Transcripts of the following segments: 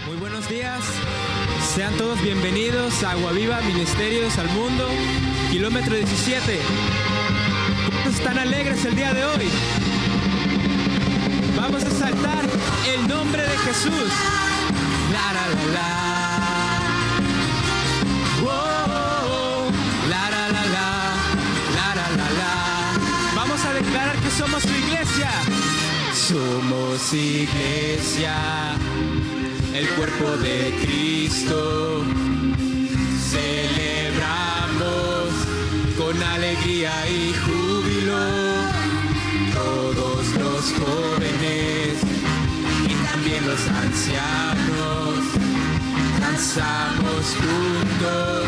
Muy buenos días, sean todos bienvenidos a Agua Viva Ministerios al Mundo, kilómetro 17. ¿Cuántos están alegres el día de hoy? Vamos a exaltar el nombre de Jesús. La la la la. Oh, la la la la. La la la la. Vamos a declarar que somos su iglesia. Somos iglesia, el cuerpo de Cristo. Celebramos con alegría y júbilo. Todos los jóvenes y también los ancianos danzamos juntos.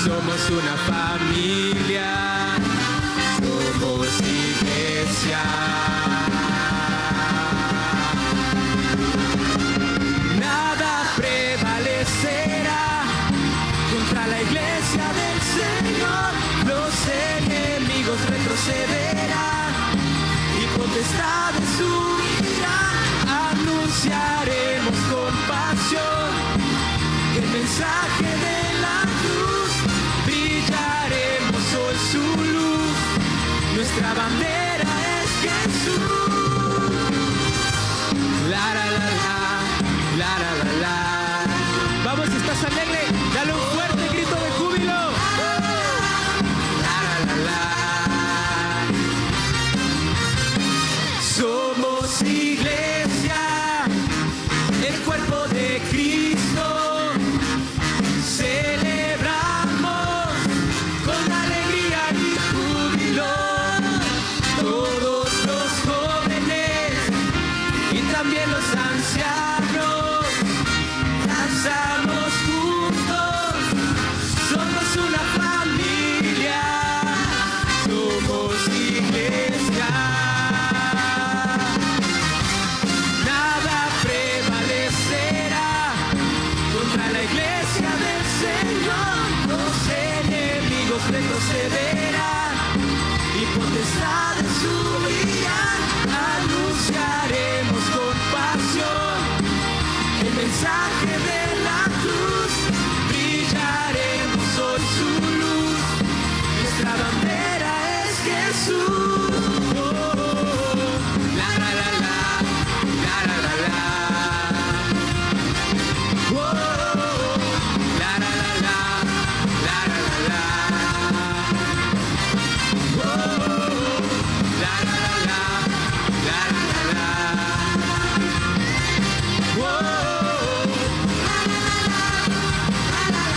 Somos una familia, somos iglesia. Contra la iglesia del Señor, los enemigos retrocederán y potestades subirán. Anunciaremos con pasión el mensaje de la cruz. Brillaremos hoy su luz, nuestra bandera es Jesús. La la la la, la la la la. Vamos, si estás alegre, dale un fuerte grito de júbilo. La, la, la, la. Somos iglesia, el cuerpo de Cristo. Celebramos con alegría y júbilo. Todos los jóvenes y también los ancianos danzamos juntos, somos una familia, somos iglesia. Nada prevalecerá contra la iglesia del Señor, los enemigos retrocederán y potestades subirán. Anunciaremos con pasión el mensaje de la cruz. Brillaremos hoy su luz, nuestra bandera es Jesús. Oh, oh, oh. La la la la, la la la la. Oh, oh, oh. La la la la, la la la la. Oh, oh, oh. La la la la, la la la la. Oh, oh, oh.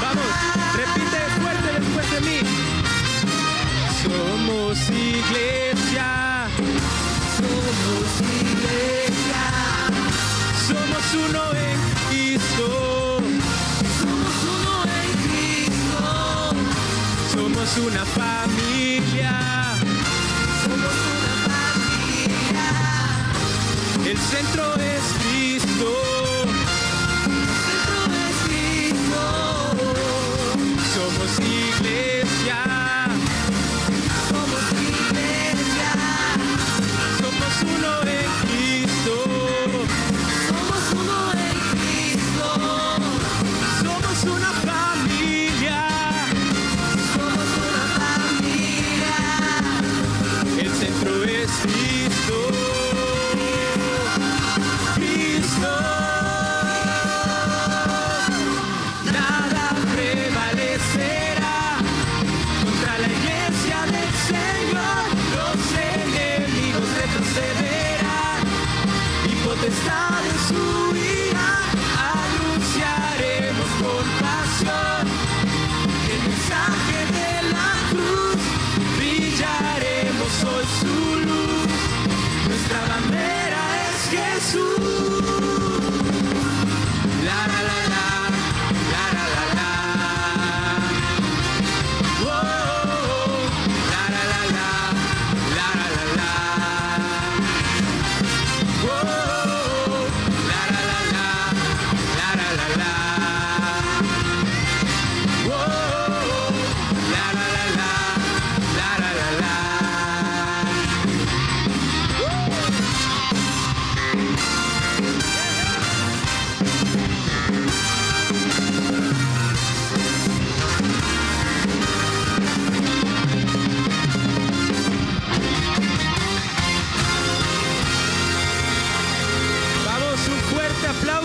Vamos, repite fuerte después de mí. Somos iglesia, somos iglesia, somos uno en Cristo, somos uno en Cristo, somos una familia, somos una familia. El centro es Cristo. Somos iglesia, somos iglesia, somos uno en Cristo, somos uno en Cristo, somos una familia, somos una familia, el centro es Cristo, Cristo.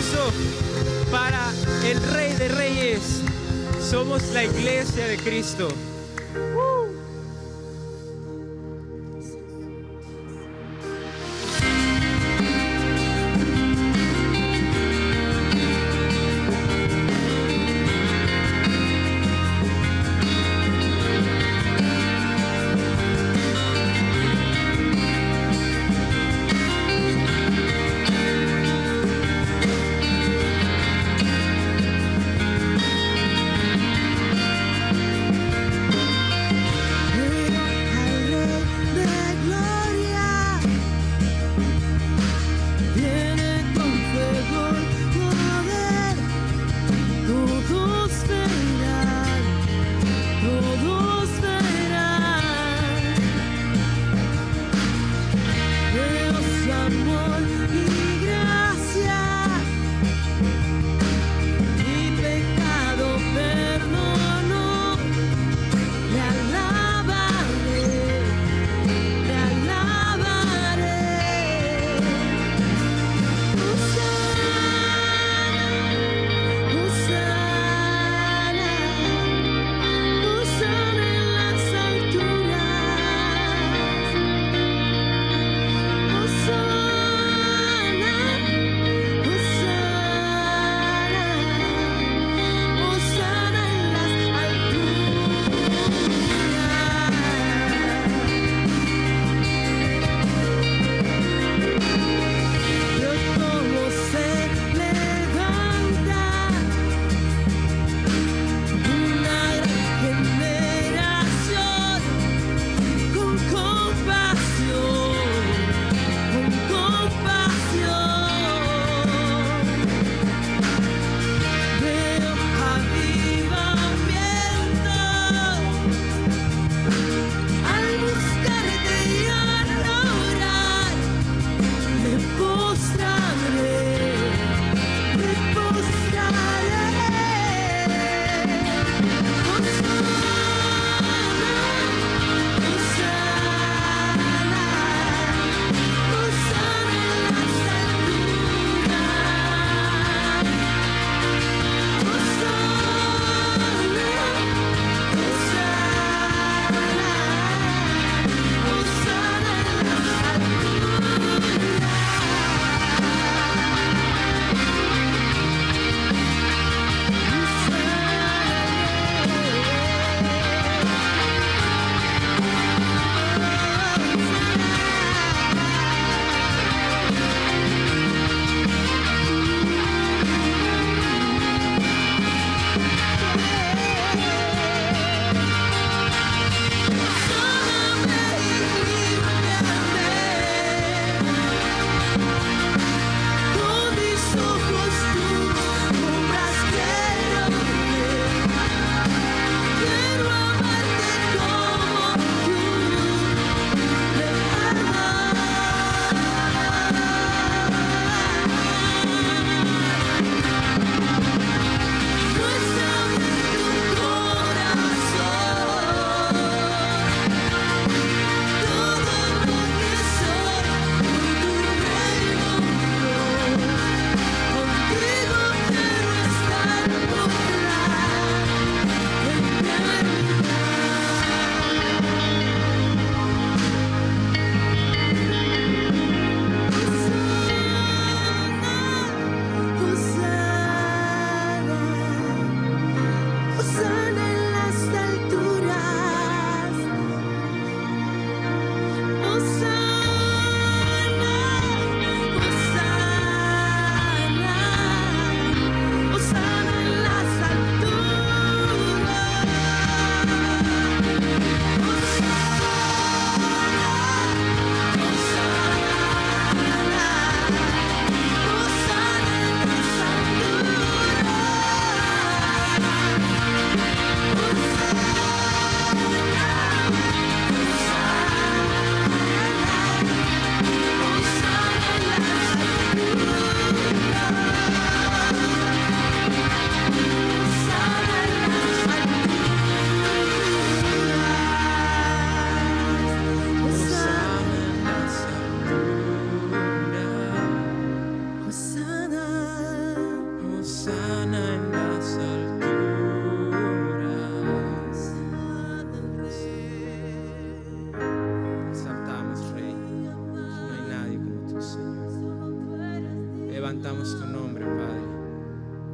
aplauso para el Rey de Reyes. Somos la iglesia de Cristo.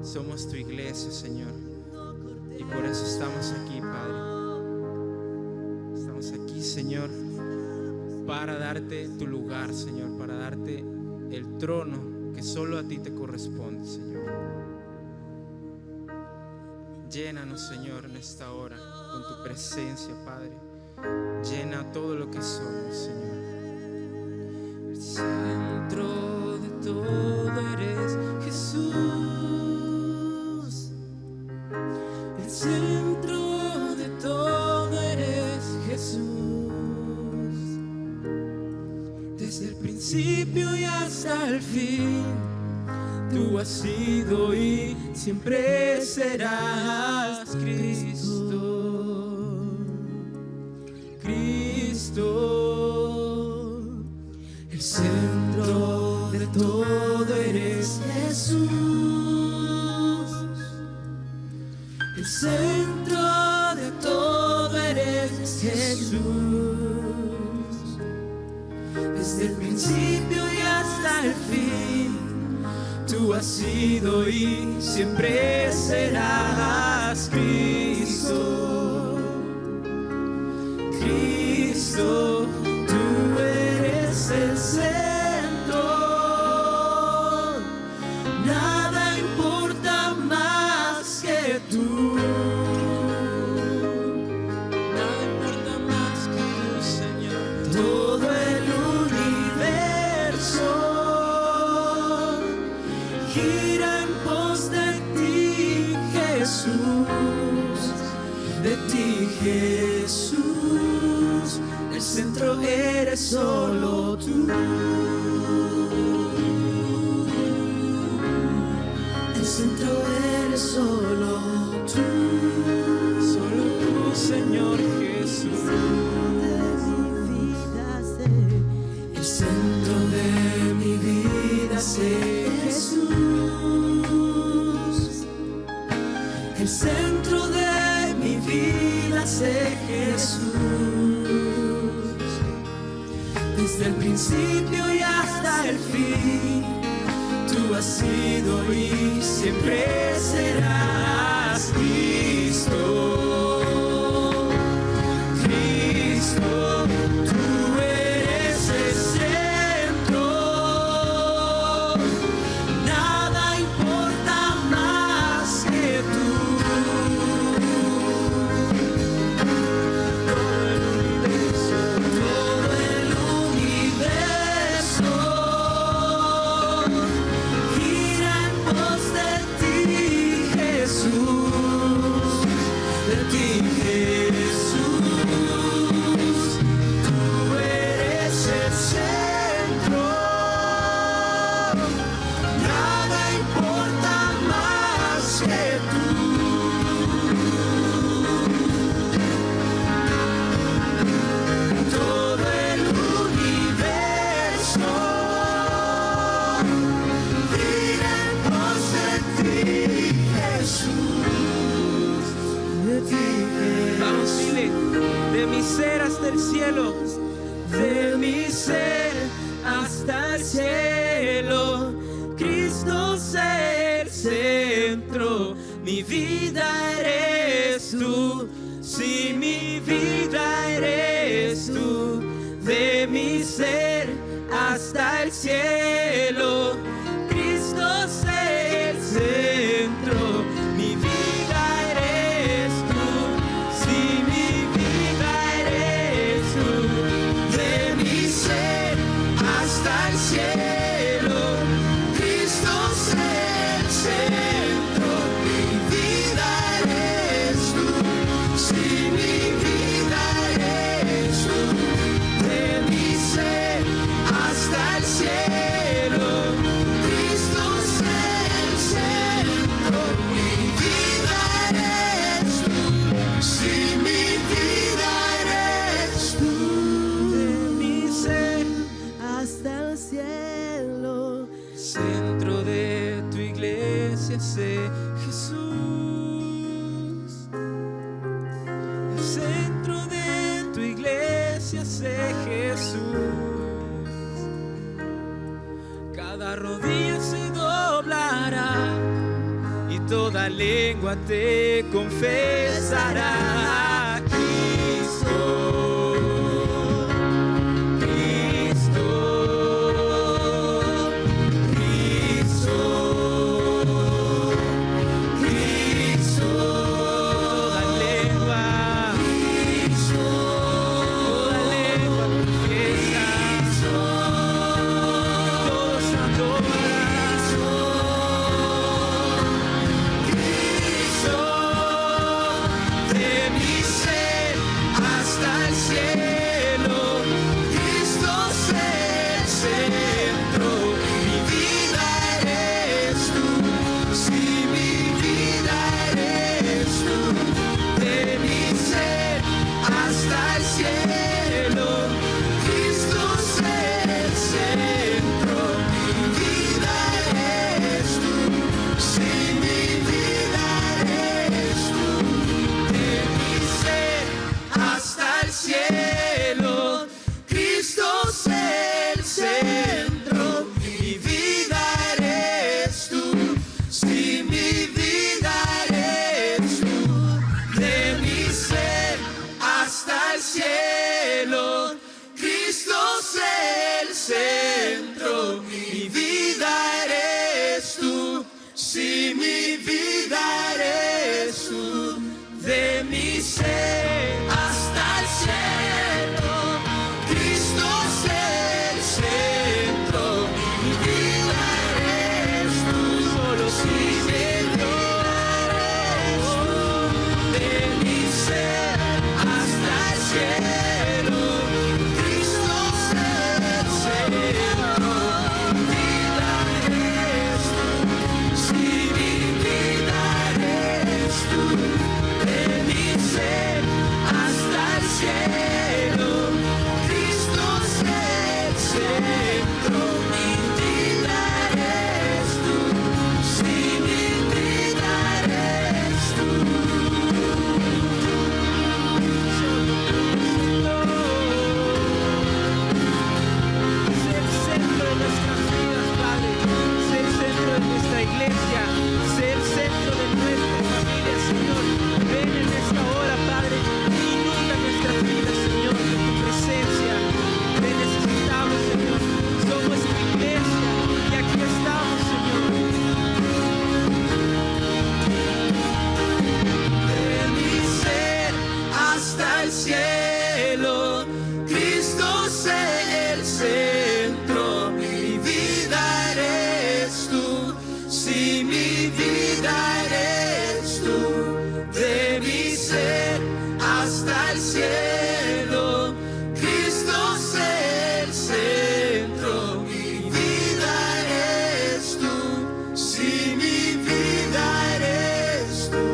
Somos tu iglesia, Señor, y por eso estamos aquí, Padre. Estamos aquí, Señor, para darte tu lugar, Señor, para darte el trono que solo a ti te corresponde, Señor. Llénanos, Señor, en esta hora con tu presencia, Padre. Llena todo lo que somos, Señor. El centro de todo eres Jesús. El centro de todo eres Jesús. Desde el principio y hasta el fin, tú has sido y siempre serás Cristo. Cristo, el centro de todo eres Jesús. El centro de todo eres Jesús. Desde el principio y hasta el fin, tú has sido y siempre serás Cristo. Cristo, tú eres el centro. Nada importa más que tú. Nada importa más que tú, Señor. Todo el universo gira en pos de ti, Jesús, de ti, Jesús. El centro eres solo tú. El centro eres solo tú. Solo tú, Señor Jesús. El centro de mi vida sé Jesús. El centro de mi vida sé Jesús. Desde el principio y hasta el fin, tú has sido y siempre serás Cristo. Cristo, tú eres el centro. Nada importa más que tú. Todo el universo gira en pos de ti, Jesús, de ti, Jesús. Tú eres el centro. Nada importa más que tú. Todo el universo gira en pos de ti, Jesús, de ti, Jesús. Vamos, dile, de mi ser hasta el cielo, de mi ser hasta el cielo, Cristo es el centro, mi vida eres tú, si mi vida eres tú, de mi ser hasta el cielo, Cristo es el centro, mi vida eres tú, si mi vida eres tú, de mi ser hasta el cielo, Cristo es el centro, mi vida eres tú, si mi vida eres tú, de mi ser hasta el cielo, Cristo es el centro, mi vida eres tú, si mi vida eres tú, de mi ser hasta el cielo, centro de tu iglesia sé Jesús, el centro de tu iglesia sé Jesús. Cada rodilla se doblará y Toda lengua te confesará. Cristo, Cristo, Cristo, Cristo. Toda lengua, Cristo, toda lengua confiesa. Todos adoran. Cristo, de mi ser hasta el cielo. Cristo es el centro. Mi vida eres tú. Si mi vida eres tú. De mi ser hasta el cielo. Cristo es el centro. Mi vida eres tú. Si mi vida eres tú. De mi ser hasta el cielo. Cristo es el centro. Mi vida eres tú. Si mi vida eres tú. De mi ser hasta el cielo. Cristo es el centro. Mi vida eres tú. Si mi vida eres tú. De mi ser hasta el cielo. Cristo es el centro. Mi vida eres tú. Solo si mi vida eres tú. De mi ser hasta el cielo. Cristo es el centro. Mi vida eres tú. Si mi vida eres tú. De mi ser hasta el cielo. Cristo es el centro. Mi vida eres tú. Si mi vida eres tú. Sé el centro de nuestras vidas, Padre. Sé el centro de nuestra iglesia. Sé el centro de nuestra familia, Señor. Ven en esta hora, Padre. Inunda nuestras vidas, Señor, con tu presencia. Te necesitamos, Señor. Somos tu iglesia y aquí estamos, Señor. De mi ser hasta el cielo. Cristo es el centro. Mi vida eres tú. Si mi vida eres tú. De mi ser hasta el cielo. Cristo es el centro. Mi vida eres tú. Si mi vida eres tú.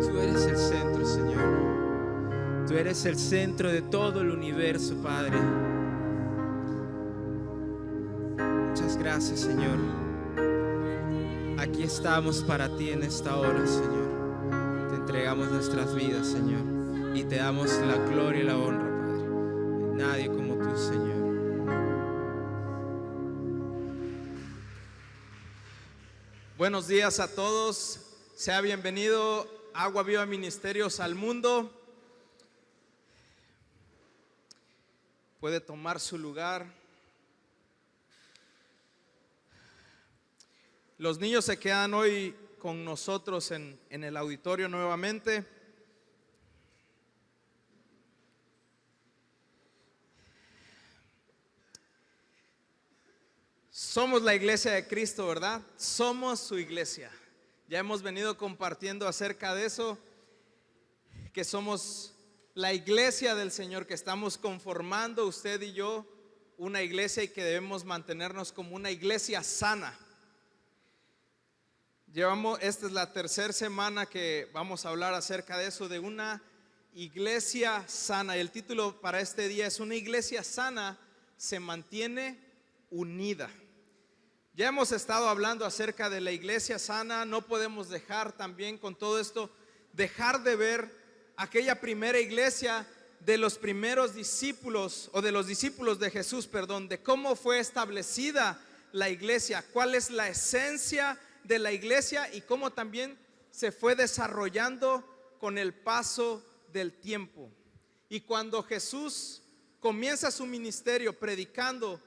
Tú eres el centro, Señor. Tú eres el centro de todo el universo, Padre. Muchas gracias, Señor. Aquí estamos para ti en esta hora, Señor. Te entregamos nuestras vidas, Señor, y te damos la gloria y la honra, Padre. Nadie como tú, Señor. Buenos días a todos. Sea bienvenido Agua Viva Ministerios al mundo. Puede tomar su lugar. Los niños se quedan hoy con nosotros en el auditorio nuevamente. Somos la iglesia de Cristo, ¿verdad? Somos su iglesia. Ya hemos venido compartiendo acerca de eso, que somos la iglesia del Señor, que estamos conformando usted y yo una iglesia y que debemos mantenernos como una iglesia sana. Esta es la tercera semana que vamos a hablar acerca de eso, de una iglesia sana. Y el título para este día es: una iglesia sana se mantiene unida. Ya hemos estado hablando acerca de la iglesia sana. No podemos dejar también con todo esto, dejar de ver aquella primera iglesia de los primeros discípulos, o de los discípulos de Jesús, perdón, de cómo fue establecida la iglesia, cuál es la esencia de la iglesia y cómo también se fue desarrollando con el paso del tiempo. Y cuando Jesús comienza su ministerio predicando,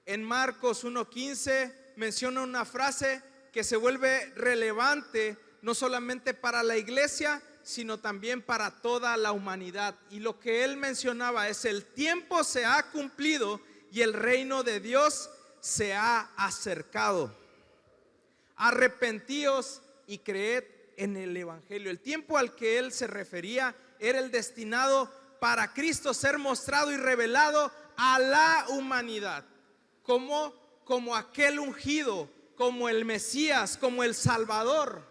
en Marcos 1:15 menciona una frase que se vuelve relevante no solamente para la iglesia, sino también para toda la humanidad. Y lo que él mencionaba es: el tiempo se ha cumplido y el reino de Dios se ha acercado. Arrepentíos y creed en el evangelio. El tiempo al que él se refería era el destinado para Cristo ser mostrado y revelado a la humanidad como aquel ungido, como el Mesías, como el Salvador.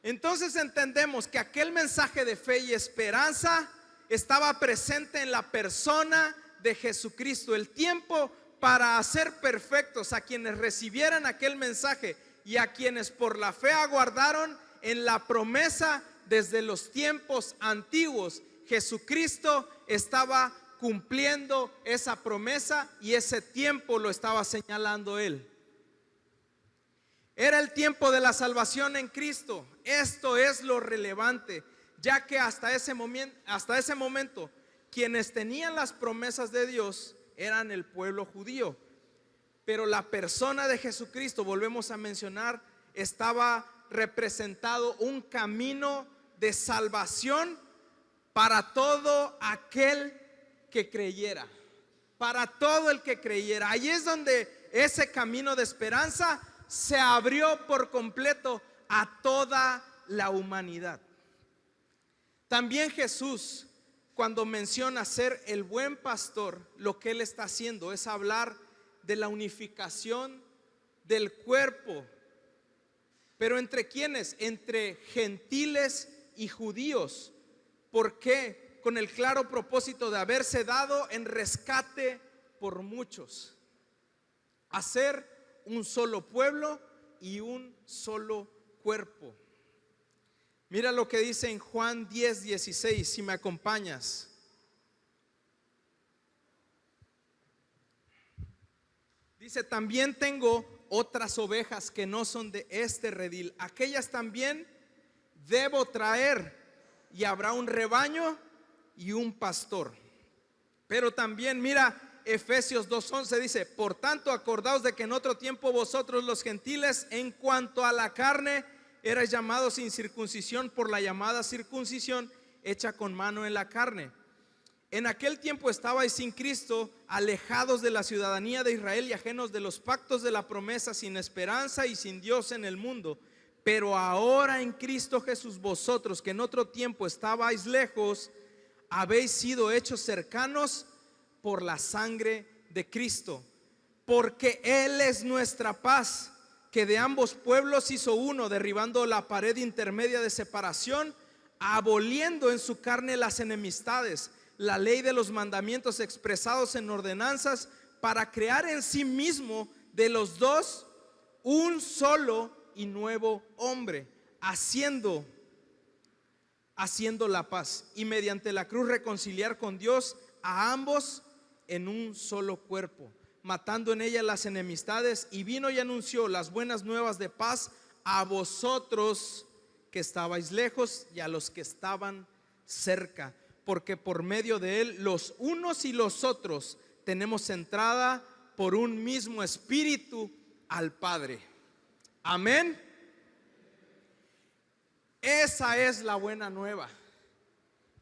Entonces entendemos que aquel mensaje de fe y esperanza estaba presente en la persona de Jesucristo. El tiempo para hacer perfectos a quienes recibieran aquel mensaje y a quienes por la fe aguardaron en la promesa desde los tiempos antiguos. Jesucristo estaba cumpliendo esa promesa y ese tiempo lo estaba señalando él. Era el tiempo de la salvación en Cristo. Esto es lo relevante, ya que hasta ese momento quienes tenían las promesas de Dios eran el pueblo judío. Pero la persona de Jesucristo, volvemos a mencionar, estaba representado un camino de salvación para todo aquel que creyera, para todo el que creyera. Ahí es donde ese camino de esperanza se abrió por completo a toda la humanidad. También Jesús, cuando menciona ser el buen pastor, lo que él está haciendo es hablar de la unificación del cuerpo. Pero ¿entre quiénes? Entre gentiles y judíos. ¿Por qué? Con el claro propósito de haberse dado en rescate por muchos, hacer un solo pueblo y un solo cuerpo. Mira lo que dice en Juan 10:16, si me acompañas. Dice: también tengo otras ovejas que no son de este redil, aquellas también debo traer, y habrá un rebaño y un pastor. Pero también mira Efesios 2:11, dice: por tanto acordaos de que en otro tiempo vosotros los gentiles, en cuanto a la carne, erais llamados sin circuncisión por la llamada circuncisión hecha con mano en la carne. En aquel tiempo estabais sin Cristo, alejados de la ciudadanía de Israel y ajenos de los pactos de la promesa, sin esperanza y sin Dios en el mundo. Pero ahora en Cristo Jesús, vosotros que en otro tiempo estabais lejos, habéis sido hechos cercanos por la sangre de Cristo, porque Él es nuestra paz, que de ambos pueblos hizo uno, derribando la pared intermedia de separación, aboliendo en su carne las enemistades, la ley de los mandamientos expresados en ordenanzas, para crear en sí mismo de los dos un solo y nuevo hombre, haciendo la paz, y mediante la cruz reconciliar con Dios a ambos en un solo cuerpo, matando en ella las enemistades, y vino y anunció las buenas nuevas de paz a vosotros que estabais lejos y a los que estaban cerca, porque por medio de él los unos y los otros tenemos entrada por un mismo espíritu al Padre. Amén. Esa es la buena nueva,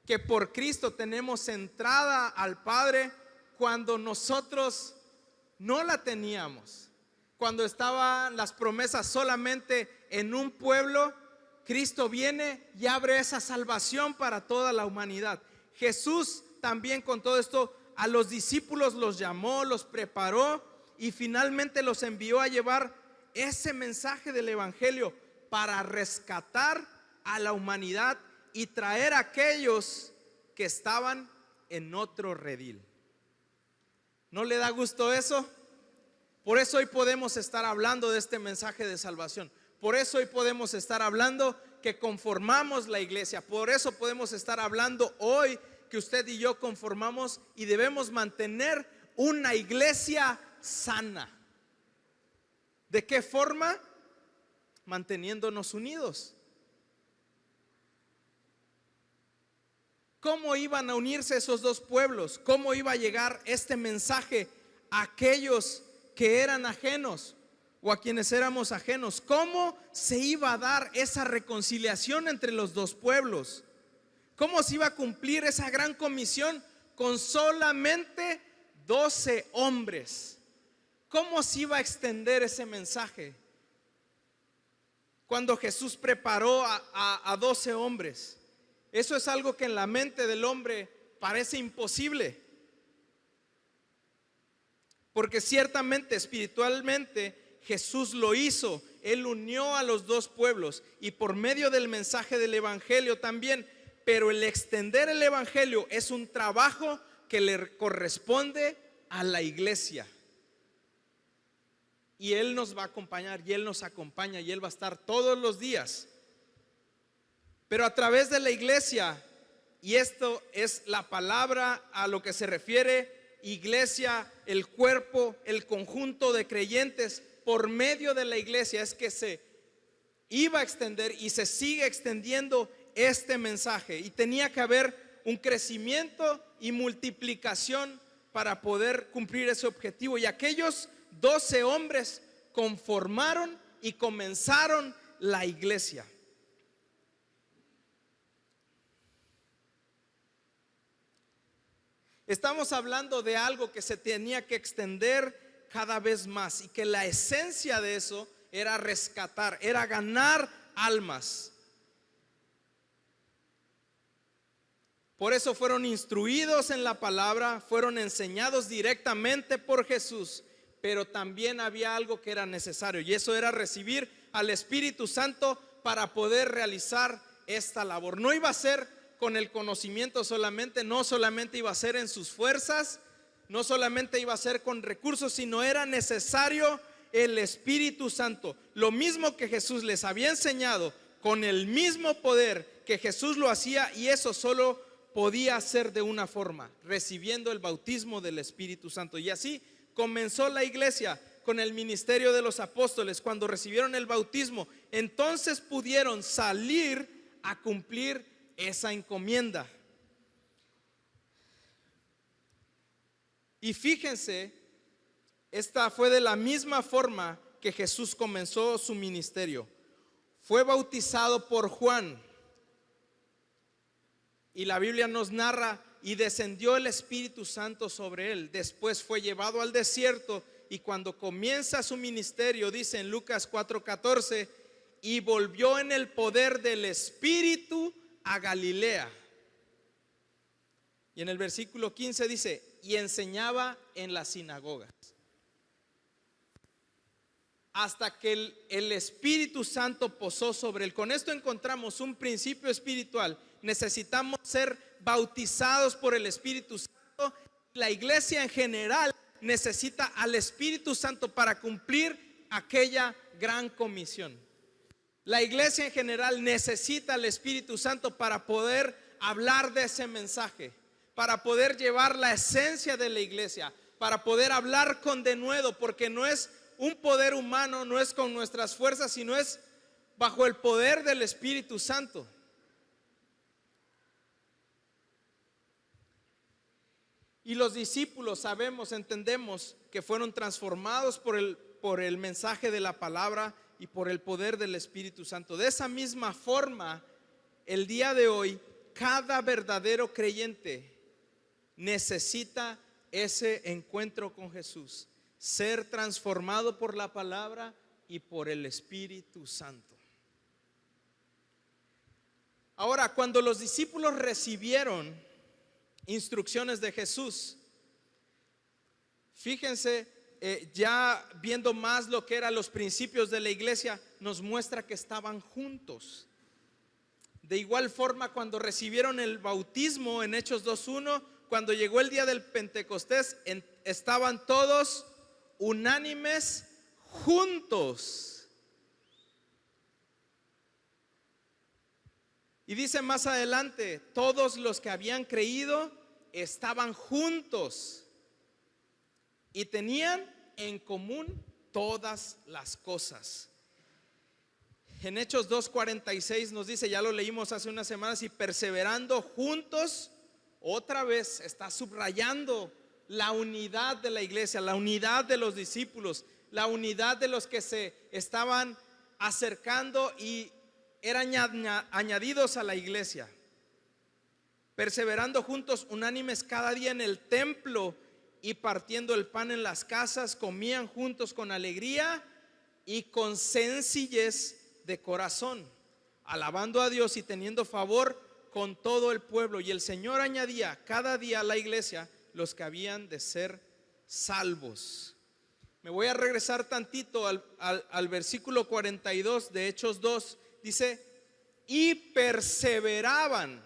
que por Cristo tenemos entrada al Padre cuando nosotros no la teníamos. Cuando estaban las promesas solamente en un pueblo, Cristo viene y abre esa salvación para toda la humanidad. Jesús también, con todo esto, a los discípulos los llamó, los preparó y finalmente los envió a llevar ese mensaje del evangelio para rescatar a la humanidad y traer a aquellos que estaban en otro redil. ¿No le da gusto eso? Por eso hoy podemos estar hablando de este mensaje de salvación. Por eso hoy podemos estar hablando que conformamos la iglesia. Por eso podemos estar hablando hoy que usted y yo conformamos y debemos mantener una iglesia sana. ¿De qué forma? Manteniéndonos unidos. ¿Cómo iban a unirse esos dos pueblos? ¿Cómo iba a llegar este mensaje a aquellos que eran ajenos o a quienes éramos ajenos? ¿Cómo se iba a dar esa reconciliación entre los dos pueblos? ¿Cómo se iba a cumplir esa gran comisión con solamente 12 hombres? ¿Cómo se iba a extender ese mensaje cuando Jesús preparó a 12 hombres? Eso es algo que en la mente del hombre parece imposible, porque ciertamente espiritualmente Jesús lo hizo. Él unió a los dos pueblos y por medio del mensaje del evangelio también. Pero el extender el evangelio es un trabajo que le corresponde a la iglesia. Y Él nos va a acompañar, y Él nos acompaña, y Él va a estar todos los días. Pero a través de la iglesia, y esto es la palabra a lo que se refiere iglesia, el cuerpo, el conjunto de creyentes, por medio de la iglesia es que se iba a extender y se sigue extendiendo este mensaje. Y tenía que haber un crecimiento y multiplicación para poder cumplir ese objetivo. Y aquellos 12 hombres conformaron y comenzaron la iglesia. Estamos hablando de algo que se tenía que extender cada vez más y que la esencia de eso era rescatar, era ganar almas. Por eso fueron instruidos en la palabra, fueron enseñados directamente por Jesús, pero también había algo que era necesario, y eso era recibir al Espíritu Santo para poder realizar esta labor. No iba a ser con el conocimiento solamente, no solamente iba a ser en sus fuerzas, no solamente iba a ser con recursos, sino era necesario el Espíritu Santo. Lo mismo que Jesús les había enseñado, con el mismo poder que Jesús lo hacía, y eso solo podía hacer de una forma: recibiendo el bautismo del Espíritu Santo. Y así comenzó la iglesia con el ministerio de los apóstoles. Cuando recibieron el bautismo, entonces pudieron salir a cumplir esa encomienda. Y fíjense, esta fue de la misma forma que Jesús comenzó su ministerio. Fue bautizado por Juan, y la Biblia nos narra: y descendió el Espíritu Santo sobre él. Después fue llevado al desierto, y cuando comienza su ministerio, dice en Lucas 4:14, y volvió en el poder del Espíritu a Galilea. Y en el versículo 15 dice: y enseñaba en las sinagogas. Hasta que el Espíritu Santo posó sobre él. Con esto encontramos un principio espiritual. Necesitamos ser bautizados por el Espíritu Santo. La iglesia en general necesita al Espíritu Santo para cumplir aquella gran comisión. La iglesia en general necesita al Espíritu Santo para poder hablar de ese mensaje, para poder llevar la esencia de la iglesia, para poder hablar con denuedo, porque no es un poder humano, no es con nuestras fuerzas, sino es bajo el poder del Espíritu Santo. Y los discípulos sabemos, entendemos que fueron transformados por el mensaje de la palabra y por el poder del Espíritu Santo. De esa misma forma, el día de hoy, cada verdadero creyente necesita ese encuentro con Jesús, ser transformado por la palabra y por el Espíritu Santo. Ahora, cuando los discípulos recibieron instrucciones de Jesús, fíjense, ya viendo más lo que eran los principios de la iglesia, nos muestra que estaban juntos. De igual forma, cuando recibieron el bautismo en Hechos 2:1, cuando llegó el día del Pentecostés, estaban todos unánimes juntos. Y dice más adelante: todos los que habían creído estaban juntos y tenían en común todas las cosas. En Hechos 2:46 nos dice, ya lo leímos hace unas semanas, y perseverando juntos, otra vez está subrayando la unidad de la iglesia, la unidad de los discípulos, la unidad de los que se estaban acercando y eran añadidos a la iglesia. Perseverando juntos, unánimes cada día en el templo y partiendo el pan en las casas, comían juntos con alegría y con sencillez de corazón, alabando a Dios y teniendo favor con todo el pueblo. Y el Señor añadía cada día a la iglesia los que habían de ser salvos. Me voy a regresar tantito al versículo 42 de Hechos 2. Dice, y perseveraban,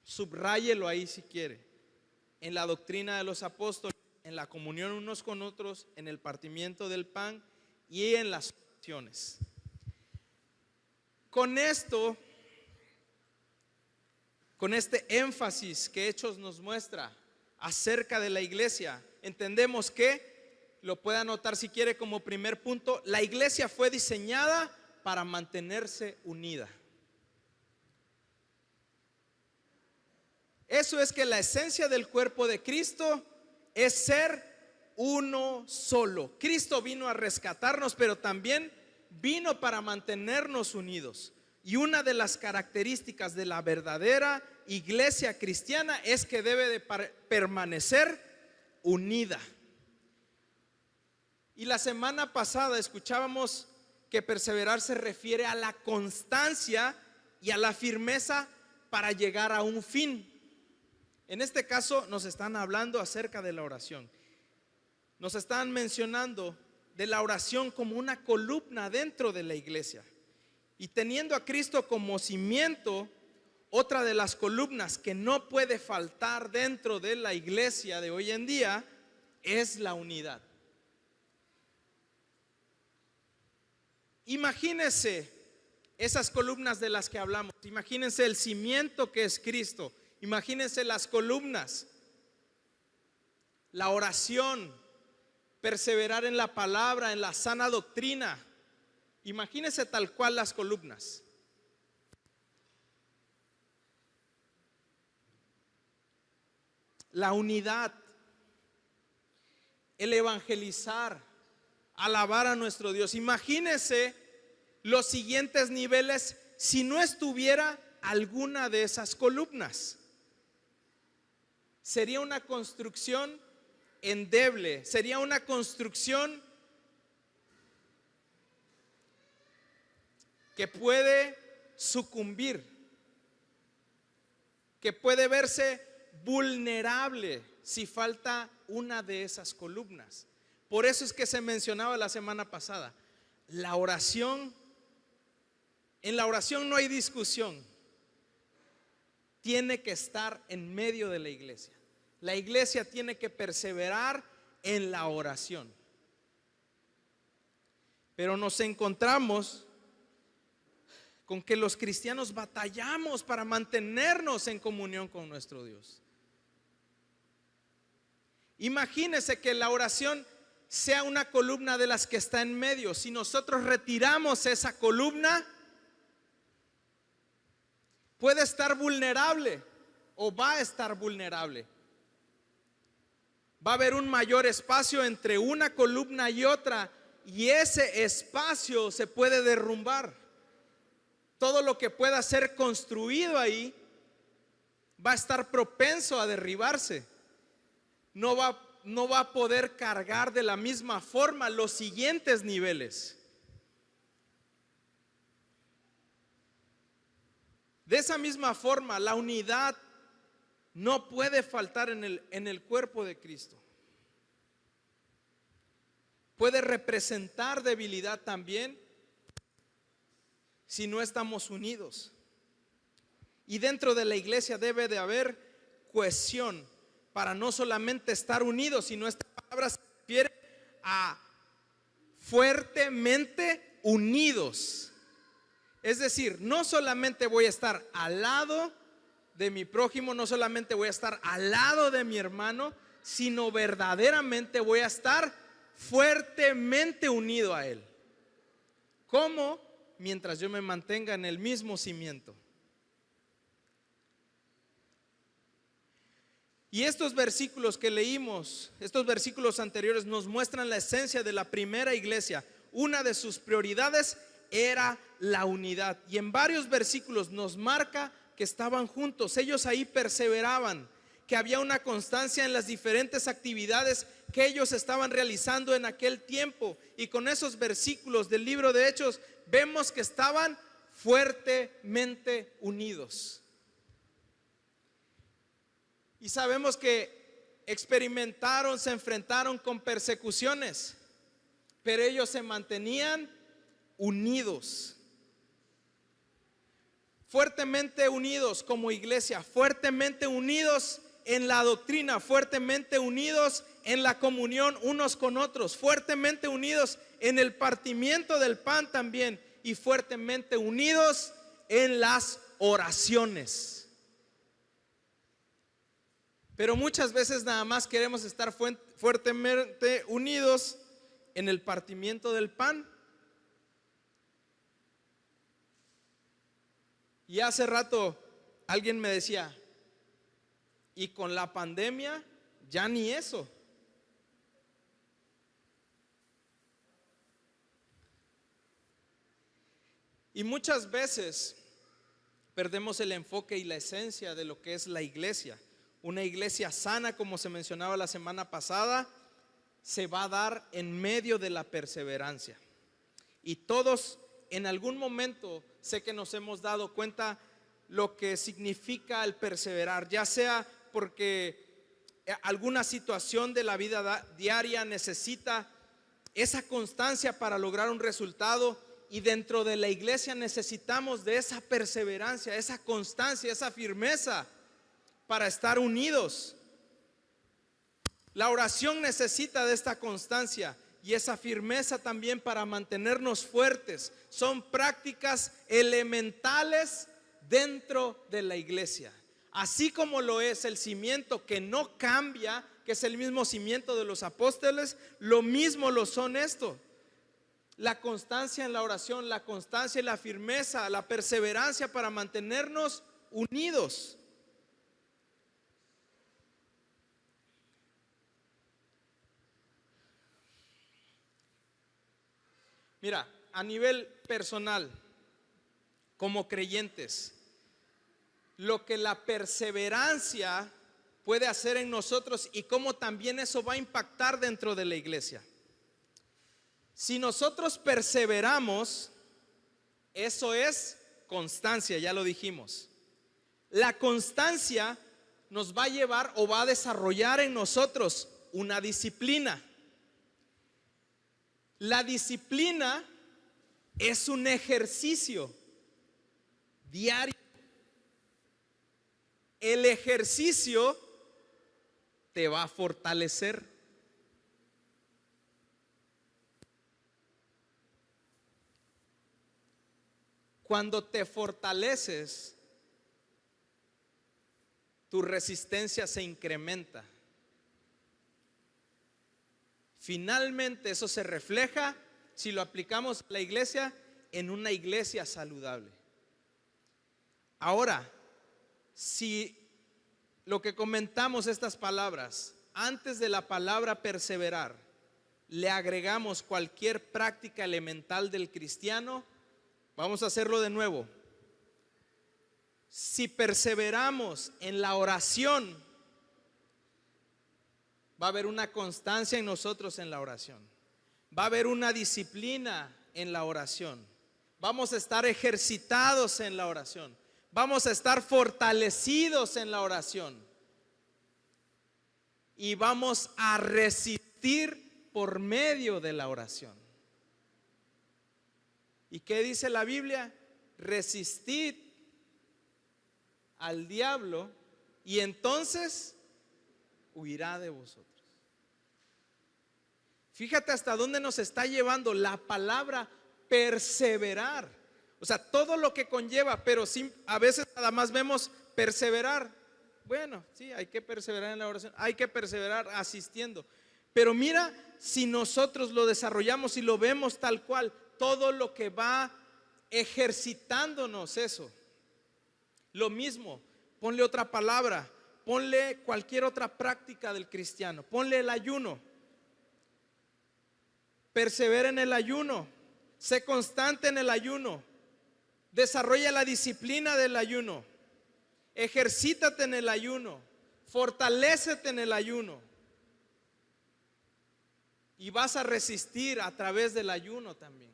subráyelo ahí si quiere, en la doctrina de los apóstoles, en la comunión unos con otros, en el partimiento del pan y en las oraciones. Con esto, con este énfasis que Hechos nos muestra acerca de la iglesia, entendemos que, lo puede anotar si quiere como primer punto, la iglesia fue diseñada para mantenerse unida. Eso es que la esencia del cuerpo de Cristo es ser uno solo. Cristo vino a rescatarnos, pero también vino para mantenernos unidos. Y una de las características de la verdadera iglesia cristiana es que debe de permanecer unida. Y la semana pasada escuchábamos que perseverar se refiere a la constancia y a la firmeza para llegar a un fin. En este caso nos están hablando acerca de la oración. Nos están mencionando de la oración como una columna dentro de la iglesia. Y teniendo a Cristo como cimiento, otra de las columnas que no puede faltar dentro de la iglesia de hoy en día es la unidad. Imagínense esas columnas de las que hablamos. Imagínense el cimiento que es Cristo. Imagínense las columnas, la oración, perseverar en la palabra, en la sana doctrina. Imagínense tal cual las columnas. La unidad, el evangelizar, alabar a nuestro Dios. Imagínense los siguientes niveles si no estuviera alguna de esas columnas. Sería una construcción endeble, sería una construcción que puede sucumbir, que puede verse vulnerable si falta una de esas columnas. Por eso es que se mencionaba la semana pasada, la oración. En la oración no hay discusión, tiene que estar en medio de la iglesia. La iglesia tiene que perseverar en la oración. Pero nos encontramos con que los cristianos batallamos para mantenernos en comunión con nuestro Dios. Imagínese que la oración sea una columna de las que está en medio. Si nosotros retiramos esa columna, puede estar vulnerable o va a estar vulnerable. Va a haber un mayor espacio entre una columna y otra, y ese espacio se puede derrumbar. Todo lo que pueda ser construido ahí va a estar propenso a derribarse. No va a poder cargar de la misma forma los siguientes niveles. De esa misma forma, la unidad no puede faltar en el cuerpo de Cristo. Puede representar debilidad también si no estamos unidos. Y dentro de la iglesia debe de haber cohesión para no solamente estar unidos, sino esta palabra se refiere a fuertemente unidos. Es decir, no solamente voy a estar al lado de mi prójimo, no solamente voy a estar al lado de mi hermano, sino verdaderamente voy a estar fuertemente unido a Él. ¿Cómo? Mientras yo me mantenga en el mismo cimiento. Y estos versículos que leímos, estos versículos anteriores nos muestran la esencia de la primera iglesia. Una de sus prioridades era la unidad. Y en varios versículos nos marca que estaban juntos. Ellos ahí perseveraban, que había una constancia en las diferentes actividades que ellos estaban realizando en aquel tiempo. Y con esos versículos del libro de Hechos vemos que estaban fuertemente unidos. Y sabemos que experimentaron, se enfrentaron con persecuciones, pero ellos se mantenían unidos. Fuertemente unidos como iglesia, fuertemente unidos en la doctrina, fuertemente unidos en la comunión unos con otros, fuertemente unidos en el partimiento del pan también, y fuertemente unidos en las oraciones. Pero muchas veces nada más queremos estar fuertemente unidos en el partimiento del pan. Y hace rato alguien me decía, y con la pandemia ya ni eso. Y muchas veces perdemos el enfoque y la esencia de lo que es la iglesia. Una iglesia sana, como se mencionaba la semana pasada, se va a dar en medio de la perseverancia. Y todos en algún momento sé que nos hemos dado cuenta lo que significa el perseverar, ya sea porque alguna situación de la vida diaria necesita esa constancia para lograr un resultado, y dentro de la iglesia necesitamos de esa perseverancia, esa constancia, esa firmeza para estar unidos. La oración necesita de esta constancia y esa firmeza también para mantenernos fuertes. Son prácticas elementales dentro de la iglesia. Así como lo es el cimiento que no cambia, que es el mismo cimiento de los apóstoles, lo mismo lo son esto. La constancia en la oración, la constancia y la firmeza, la perseverancia para mantenernos unidos. Mira, a nivel personal, como creyentes, lo que la perseverancia puede hacer en nosotros y cómo también eso va a impactar dentro de la iglesia. Si nosotros perseveramos, eso es constancia, ya lo dijimos. La constancia nos va a llevar o va a desarrollar en nosotros una disciplina. La disciplina es un ejercicio diario. El ejercicio te va a fortalecer. Cuando te fortaleces, tu resistencia se incrementa. Finalmente eso se refleja, si lo aplicamos a la iglesia, en una iglesia saludable. Ahora, si lo que comentamos estas palabras, antes de la palabra perseverar, le agregamos cualquier práctica elemental del cristiano, vamos a hacerlo de nuevo. Si perseveramos en la oración, va a haber una constancia en nosotros en la oración. Va a haber una disciplina en la oración. Vamos a estar ejercitados en la oración. Vamos a estar fortalecidos en la oración. Y vamos a resistir por medio de la oración. ¿Y qué dice la Biblia? Resistid al diablo y entonces huirá de vosotros. Fíjate hasta dónde nos está llevando la palabra perseverar. O sea, todo lo que conlleva, pero a veces nada más vemos perseverar. Bueno, sí, hay que perseverar en la oración, hay que perseverar asistiendo. Pero mira, si nosotros lo desarrollamos y lo vemos tal cual, todo lo que va ejercitándonos eso. Lo mismo, ponle otra palabra, ponle cualquier otra práctica del cristiano, ponle el ayuno. Persevera en el ayuno, sé constante en el ayuno, desarrolla la disciplina del ayuno, ejercítate en el ayuno, fortalécete en el ayuno. Y vas a resistir a través del ayuno también.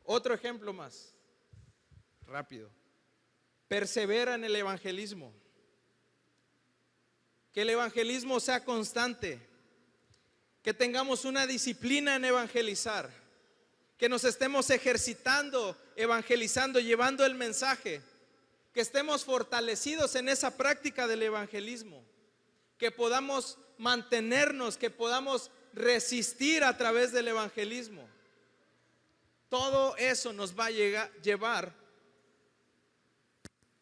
Otro ejemplo más, rápido. Persevera en el evangelismo. Que el evangelismo sea constante. Que tengamos una disciplina en evangelizar. Que nos estemos ejercitando, evangelizando, llevando el mensaje. Que estemos fortalecidos en esa práctica del evangelismo. Que podamos mantenernos, que podamos resistir a través del evangelismo. Todo eso nos va a llevar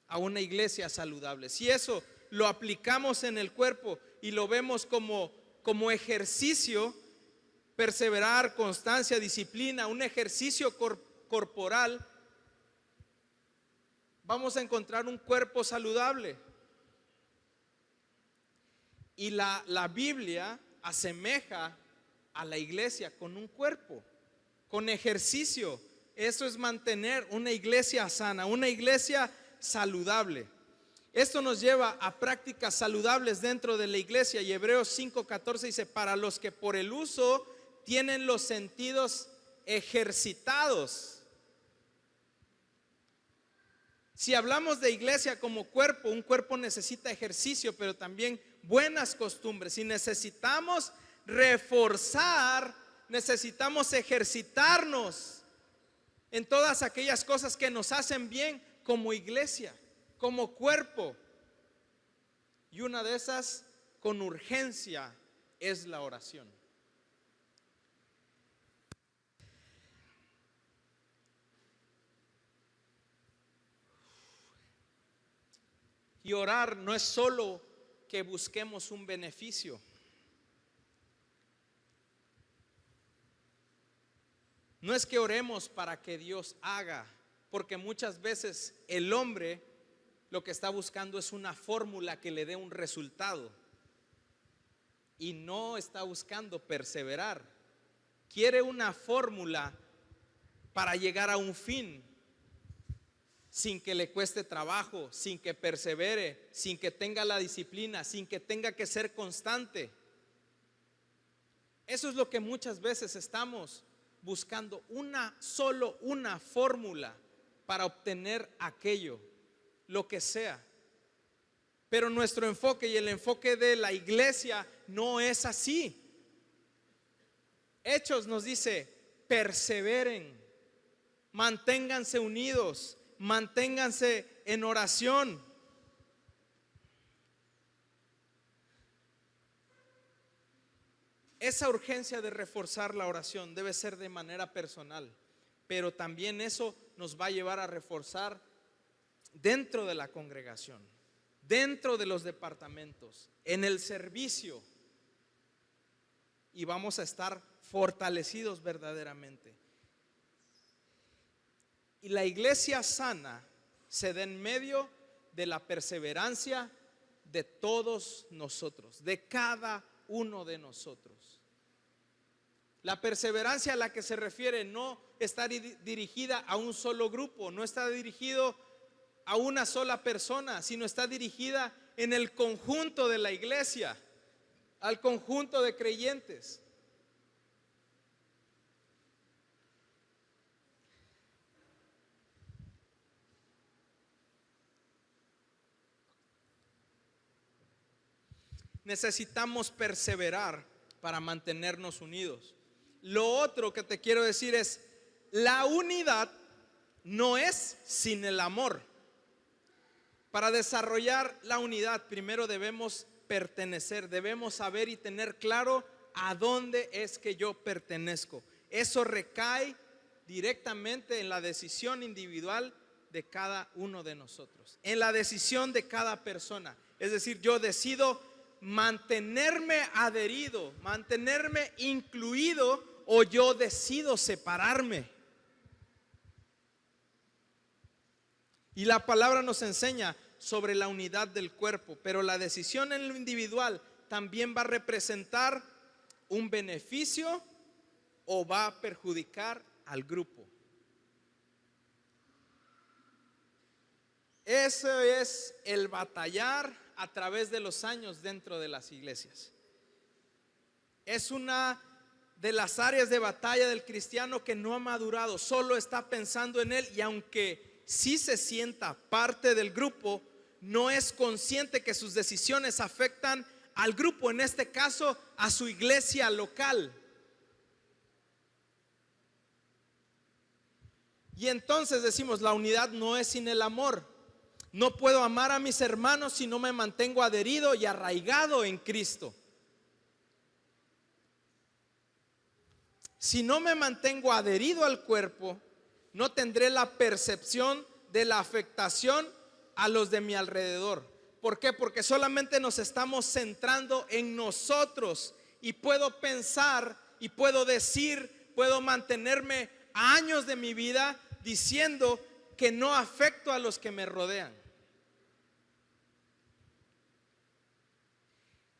a una iglesia saludable. Si eso lo aplicamos en el cuerpo y lo vemos como ejercicio, perseverar, constancia, disciplina, un ejercicio corporal, vamos a encontrar un cuerpo saludable. Y la Biblia asemeja a la iglesia con un cuerpo, con ejercicio. Eso es mantener una iglesia sana, una iglesia saludable. Esto nos lleva a prácticas saludables dentro de la iglesia. Y Hebreos 5:14 dice: para los que por el uso tienen los sentidos ejercitados. Si hablamos de iglesia como cuerpo, un cuerpo necesita ejercicio, pero también buenas costumbres. Si necesitamos reforzar, necesitamos ejercitarnos en todas aquellas cosas que nos hacen bien como iglesia, como cuerpo. Y una de esas, con urgencia, es la oración. Y orar no es solo que busquemos un beneficio. No es que oremos para que Dios haga, porque muchas veces el hombre lo que está buscando es una fórmula que le dé un resultado y no está buscando perseverar. Quiere una fórmula para llegar a un fin, sin que le cueste trabajo, sin que persevere, sin que tenga la disciplina, sin que tenga que ser constante. Eso es lo que muchas veces estamos buscando, solo una fórmula para obtener aquello, lo que sea. Pero nuestro enfoque y el enfoque de la iglesia no es así. Hechos nos dice: perseveren, manténganse unidos, manténganse en oración. Esa urgencia de reforzar la oración debe ser de manera personal, pero también eso nos va a llevar a reforzar dentro de la congregación, dentro de los departamentos, en el servicio, y vamos a estar fortalecidos verdaderamente. Y la iglesia sana se da en medio de la perseverancia de todos nosotros, de cada uno de nosotros. La perseverancia a la que se refiere no está dirigida a un solo grupo, no está dirigido a una sola persona, sino está dirigida en el conjunto de la iglesia, al conjunto de creyentes. Necesitamos perseverar para mantenernos unidos. Lo otro que te quiero decir es: la unidad no es sin el amor. Para desarrollar la unidad, primero debemos pertenecer, debemos saber y tener claro a dónde es que yo pertenezco. Eso recae directamente en la decisión individual de cada uno de nosotros, en la decisión de cada persona. Es decir, yo decido mantenerme adherido, mantenerme incluido, o yo decido separarme. Y la palabra nos enseña sobre la unidad del cuerpo, pero la decisión en lo individual también va a representar un beneficio o va a perjudicar al grupo. Eso es el batallar a través de los años dentro de las iglesias. Es una de las áreas de batalla del cristiano que no ha madurado, solo está pensando en él, y aunque sí se sienta parte del grupo, no es consciente que sus decisiones afectan al grupo, en este caso a su iglesia local. Y entonces decimos, la unidad no es sin el amor. No puedo amar a mis hermanos si no me mantengo adherido y arraigado en Cristo. Si no me mantengo adherido al cuerpo, no tendré la percepción de la afectación a los de mi alrededor. ¿Por qué? Porque solamente nos estamos centrando en nosotros, y puedo pensar y puedo decir, puedo mantenerme años de mi vida diciendo que no afecto a los que me rodean.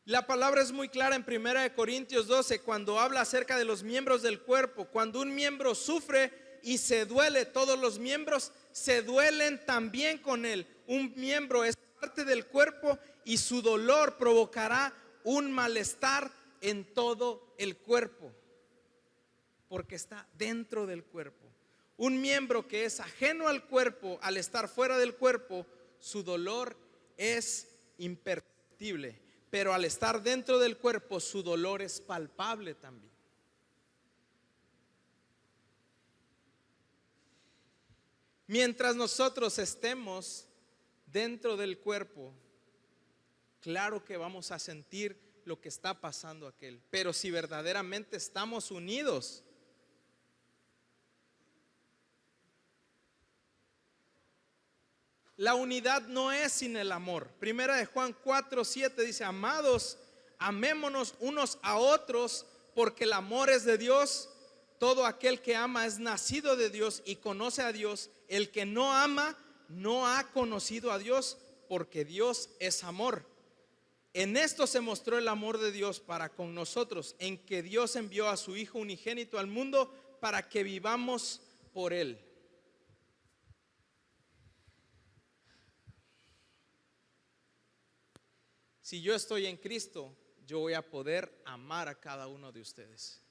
La palabra es muy clara en 1 Corintios 12 cuando habla acerca de los miembros del cuerpo. Cuando un miembro sufre y se duele, todos los miembros se duelen también con él. Un miembro es parte del cuerpo y su dolor provocará un malestar en todo el cuerpo, porque está dentro del cuerpo. Un miembro que es ajeno al cuerpo, al estar fuera del cuerpo, su dolor es imperceptible, pero al estar dentro del cuerpo, su dolor es palpable también. Mientras nosotros estemos dentro del cuerpo, claro que vamos a sentir lo que está pasando aquel, pero si verdaderamente estamos unidos, la unidad no es sin el amor. Primera de Juan 4:7 dice: amados, amémonos unos a otros, porque el amor es de Dios. Todo aquel que ama es nacido de Dios y conoce a Dios. El que no ama no ha conocido a Dios, porque Dios es amor. En esto se mostró el amor de Dios para con nosotros, en que Dios envió a su Hijo unigénito al mundo para que vivamos por Él. Si yo estoy en Cristo, yo voy a poder amar a cada uno de ustedes.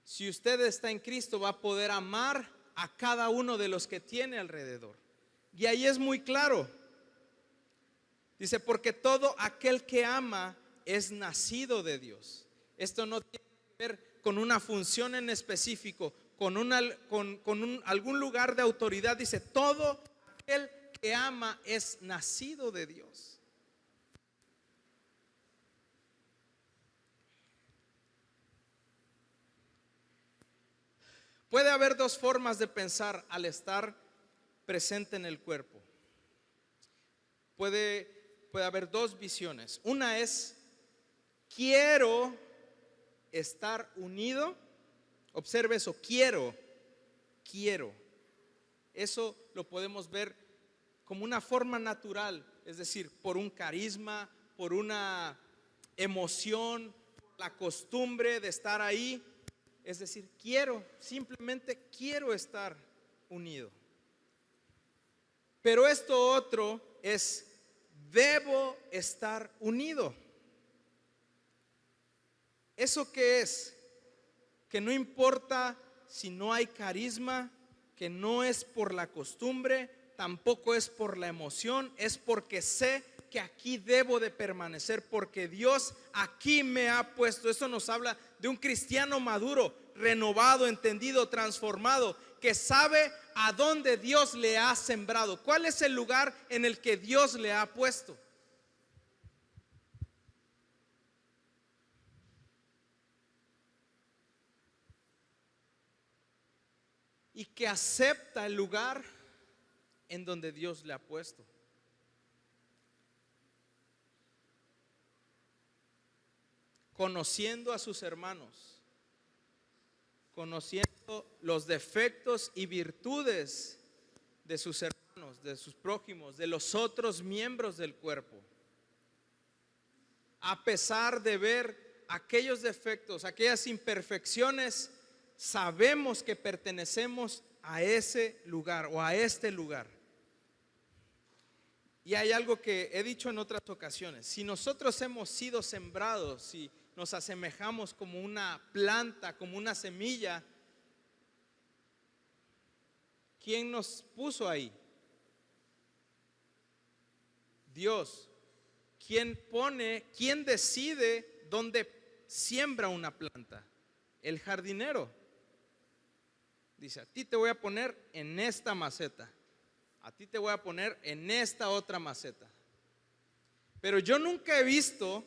Si usted está en Cristo, va a poder amar a cada uno de los que tiene alrededor. Y ahí es muy claro. Dice, porque todo aquel que ama es nacido de Dios. Esto no tiene que ver con una función en específico, con algún lugar de autoridad. Dice, todo aquel que ama es nacido de Dios. Puede haber dos formas de pensar al estar presente en el cuerpo. Puede haber dos visiones. Una es, quiero estar unido. Observe eso, quiero. Eso lo podemos ver como una forma natural, es decir, por un carisma, por una emoción, la costumbre de estar ahí. Es decir, simplemente quiero estar unido. Pero esto otro es, debo estar unido. ¿Eso qué es? Que no importa si no hay carisma, que no es por la costumbre, tampoco es por la emoción, es porque sé que aquí debo de permanecer, porque Dios aquí me ha puesto. Eso nos habla de un cristiano maduro, renovado, entendido, transformado, que sabe a dónde Dios le ha sembrado, cuál es el lugar en el que Dios le ha puesto. y que acepta el lugar en donde Dios le ha puesto. Conociendo a sus hermanos, conociendo los defectos y virtudes de sus hermanos, de sus prójimos, de los otros miembros del cuerpo. A pesar de ver aquellos defectos, aquellas imperfecciones, sabemos que pertenecemos a ese lugar o a este lugar. Y hay algo que he dicho en otras ocasiones: si nosotros hemos sido sembrados, si nos asemejamos como una planta, como una semilla, ¿quién nos puso ahí? Dios. ¿Quién decide dónde siembra una planta? El jardinero. Dice: a ti te voy a poner en esta maceta, a ti te voy a poner en esta otra maceta. Pero yo nunca he visto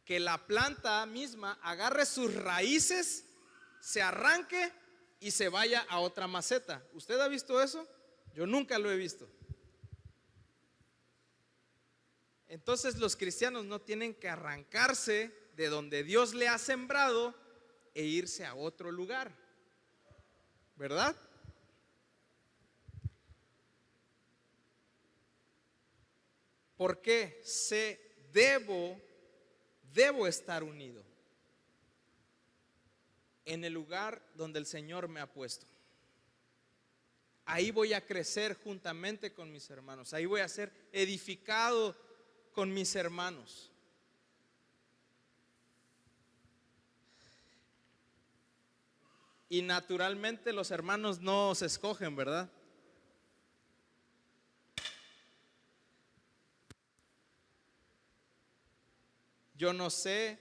que la planta misma agarre sus raíces, se arranque y se vaya a otra maceta. ¿Usted ha visto eso? Yo nunca lo he visto. Entonces los cristianos no tienen que arrancarse de donde Dios le ha sembrado e irse a otro lugar, ¿verdad? Porque debo estar unido en el lugar donde el Señor me ha puesto. Ahí voy a crecer juntamente con mis hermanos, ahí voy a ser edificado con mis hermanos. Y naturalmente los hermanos no se escogen, ¿verdad? Yo no sé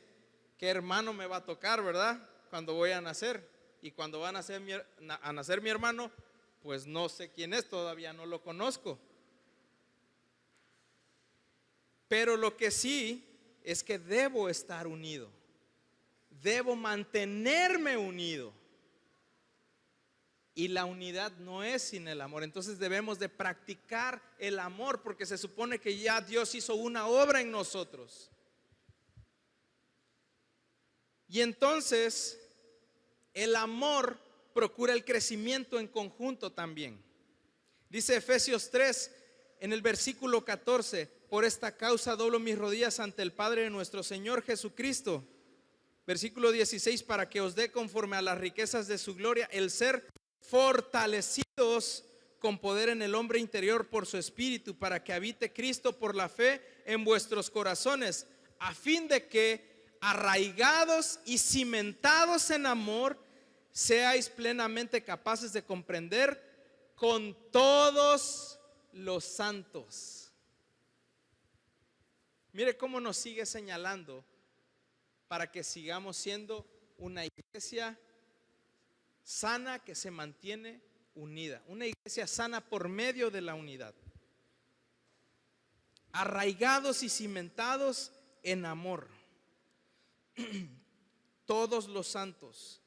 qué hermano me va a tocar, ¿verdad? Cuando voy a nacer. Y cuando va a nacer mi hermano, pues no sé quién es, todavía no lo conozco. Pero lo que sí es que debo estar unido. Debo mantenerme unido. Y la unidad no es sin el amor. Entonces debemos de practicar el amor, porque se supone que ya Dios hizo una obra en nosotros. Y entonces el amor procura el crecimiento en conjunto también. Dice Efesios 3 en el versículo 14: por esta causa doblo mis rodillas ante el Padre de nuestro Señor Jesucristo. Versículo 16: para que os dé conforme a las riquezas de su gloria el ser fortalecidos con poder en el hombre interior por su espíritu, para que habite Cristo por la fe en vuestros corazones, a fin de que, arraigados y cimentados en amor, seáis plenamente capaces de comprender con todos los santos. Mire cómo nos sigue señalando para que sigamos siendo una iglesia sana que se mantiene unida, una iglesia sana por medio de la unidad, arraigados y cimentados en amor. Todos los santos,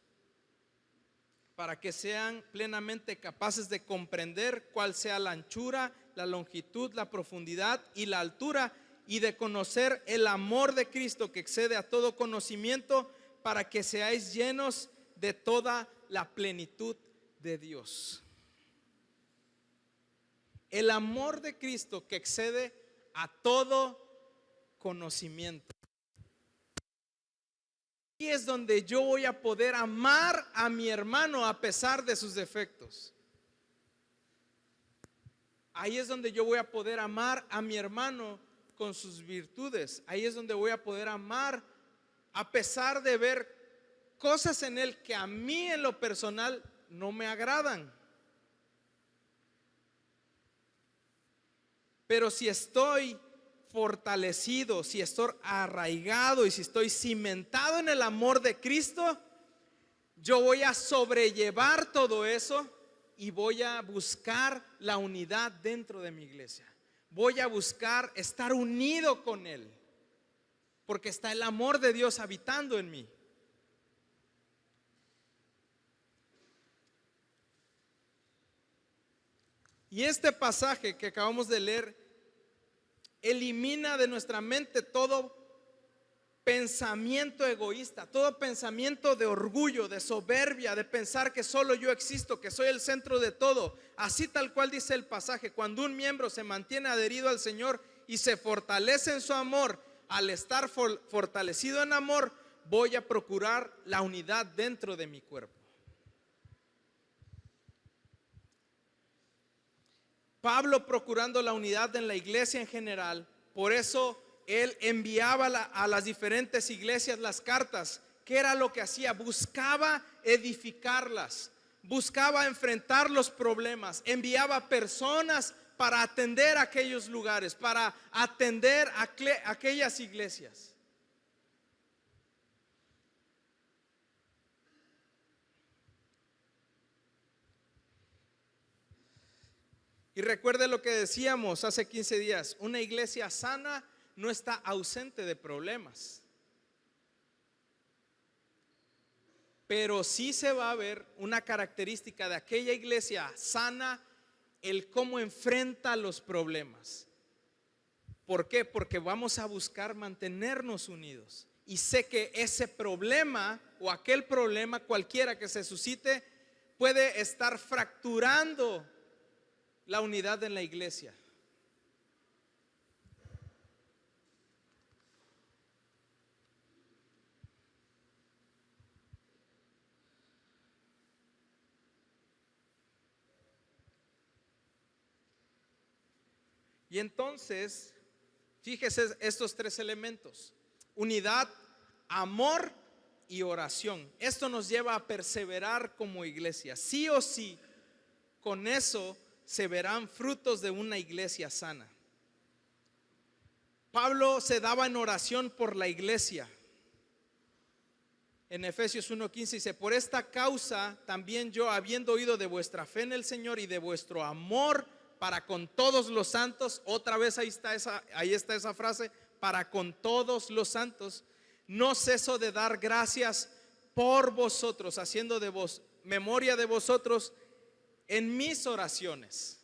para que sean plenamente capaces de comprender cuál sea la anchura, la longitud, la profundidad y la altura, y de conocer el amor de Cristo que excede a todo conocimiento, para que seáis llenos de toda la plenitud de Dios. El amor de Cristo que excede a todo conocimiento. Y es donde yo voy a poder amar a mi hermano a pesar de sus defectos. Ahí es donde yo voy a poder amar a mi hermano con sus virtudes. Ahí es donde voy a poder amar a pesar de ver cosas en él que a mí en lo personal no me agradan. Pero si estoy fortalecido, si estoy arraigado y si estoy cimentado en el amor de Cristo, yo voy a sobrellevar todo eso y voy a buscar la unidad dentro de mi iglesia. Voy a buscar estar unido con Él, porque está el amor de Dios habitando en mí. Y este pasaje que acabamos de leer elimina de nuestra mente todo pensamiento egoísta, todo pensamiento de orgullo, de soberbia, de pensar que solo yo existo, que soy el centro de todo. Así tal cual dice el pasaje, cuando un miembro se mantiene adherido al Señor y se fortalece en su amor, al estar fortalecido en amor, voy a procurar la unidad dentro de mi cuerpo. Pablo procurando la unidad en la iglesia en general, por eso él enviaba a las diferentes iglesias las cartas. ¿Qué era lo que hacía? Buscaba edificarlas, buscaba enfrentar los problemas, enviaba personas para atender aquellos lugares, para atender aquellas iglesias. Y recuerde lo que decíamos hace 15 días, una iglesia sana no está ausente de problemas, pero sí se va a ver una característica de aquella iglesia sana, el cómo enfrenta los problemas. ¿Por qué? Porque vamos a buscar mantenernos unidos. Y sé que ese problema o aquel problema, cualquiera que se suscite, puede estar fracturando la unidad en la iglesia. Y entonces, fíjese estos tres elementos: unidad, amor y oración. Esto nos lleva a perseverar como iglesia. Sí o sí, con eso se verán frutos de una iglesia sana. Pablo se daba en oración por la iglesia. En Efesios 1:15 dice: por esta causa también yo, habiendo oído de vuestra fe en el Señor y de vuestro amor para con todos los santos, otra vez ahí está esa frase, para con todos los santos, no ceso de dar gracias por vosotros, haciendo de vos memoria de vosotros en mis oraciones.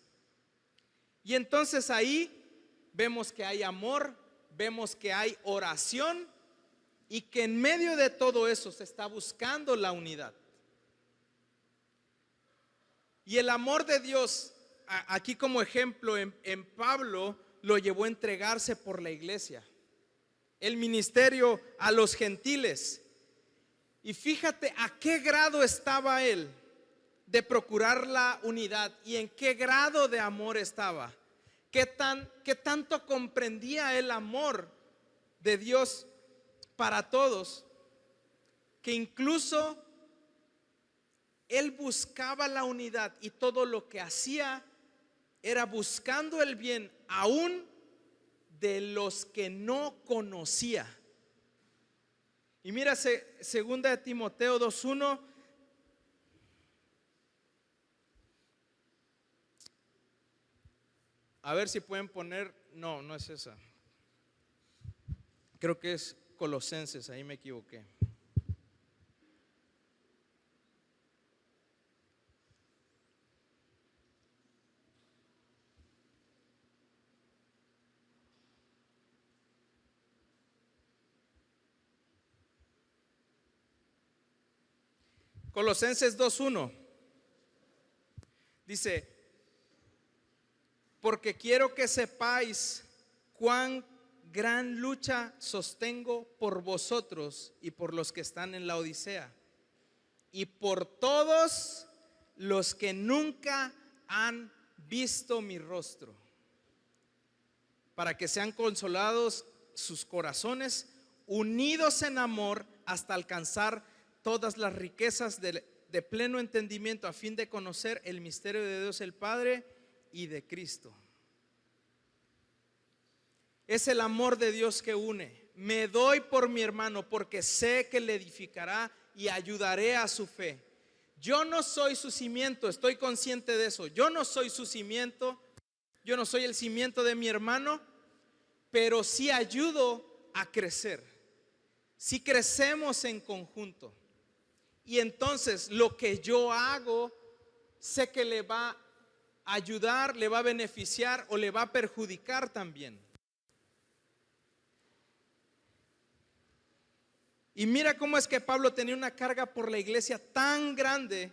Y entonces ahí vemos que hay amor, vemos que hay oración y que en medio de todo eso se está buscando la unidad. Y el amor de Dios, aquí como ejemplo en Pablo, lo llevó a entregarse por la iglesia, el ministerio a los gentiles. Y fíjate a qué grado estaba él de procurar la unidad y en qué grado de amor estaba, qué tanto comprendía el amor de Dios para todos, que incluso él buscaba la unidad y todo lo que hacía era buscando el bien aún de los que no conocía. Y mira, segunda de Timoteo 2:1. A ver si pueden poner, no es esa. Creo que es Colosenses, ahí me equivoqué. Colosenses 2:1 dice: porque quiero que sepáis cuán gran lucha sostengo por vosotros y por los que están en la Odisea y por todos los que nunca han visto mi rostro, para que sean consolados sus corazones, unidos en amor hasta alcanzar todas las riquezas de pleno entendimiento, a fin de conocer el misterio de Dios el Padre y de Cristo. Es el amor de Dios que une. Me doy por mi hermano porque sé que le edificará y ayudaré a su fe. Yo no soy su cimiento, estoy consciente de eso. Yo no soy su cimiento, yo no soy el cimiento de mi hermano, pero sí ayudo a crecer. Sí crecemos en conjunto. Y entonces lo que yo hago, sé que le va ayudar, le va a beneficiar o le va a perjudicar también. Y mira cómo es que Pablo tenía una carga por la iglesia tan grande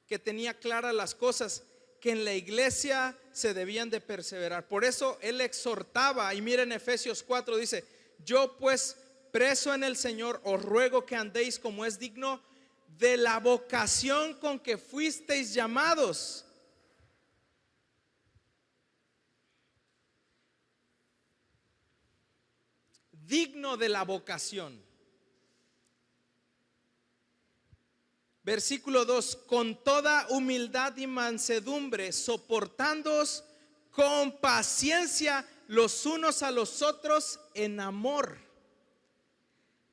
que tenía claras las cosas que en la iglesia se debían de perseverar. Por eso él exhortaba, y miren Efesios 4 dice: yo pues, preso en el Señor, os ruego que andéis como es digno de la vocación con que fuisteis llamados. Digno de la vocación. Versículo 2: con toda humildad y mansedumbre, soportándoos con paciencia los unos a los otros en amor,